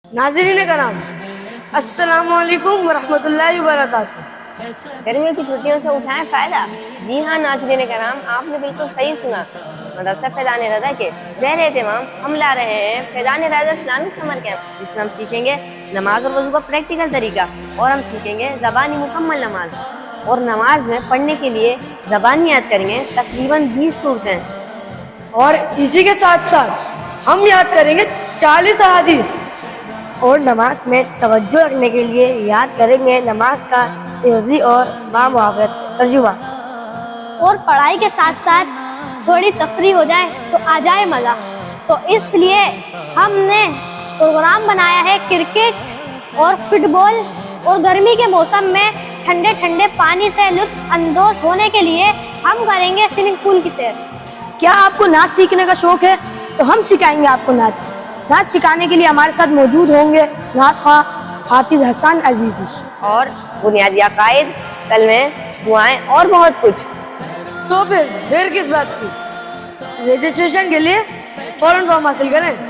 नाज़रीन कराम, अस्सलामु अलैकुम वरहमतुल्लाहि वबरकातुहू। गर्मियों की छुट्टियों से उठाएं फायदा। जी हाँ नाज़रीन कराम, आपने बिल्कुल सही सुना। मदरसा फैज़ान रज़ा के ज़ेर एहतमाम हम ला रहे हैं फैज़ान रज़ा इस्लामिक समर कैंप, जिसमें हम सीखेंगे नमाज और वज़ू का प्रैक्टिकल तरीका, और हम सीखेंगे ज़बानी मुकम्मल नमाज। और नमाज में पढ़ने के लिए ज़बानी याद करेंगे तकरीबन 20 सूरतें, और इसी के साथ साथ हम याद करेंगे 40 अहादीस। और नमाज में तवज्जो रखने के लिए याद करेंगे नमाज का हिफ्ज़ी और बामुआवरत तर्जुमा। और पढ़ाई के साथ साथ थोड़ी तफरी हो जाए तो आ जाए मज़ा। तो इसलिए हमने प्रोग्राम बनाया है क्रिकेट और फुटबॉल। और गर्मी के मौसम में ठंडे ठंडे पानी से लुत्फ अंदोज होने के लिए हम करेंगे स्विमिंग पूल की सैर। क्या आपको नाच सीखने का शौक है? तो हम सिखाएंगे आपको नाच सिखाने के लिए हमारे साथ मौजूद होंगे नात ख्वां हाफिज हसन अजीजी और बुनियादी अकायद, कलमे, दुआएं और बहुत कुछ। तो फिर देर किस बात की? रजिस्ट्रेशन के लिए फौरन फॉर्म हासिल करें।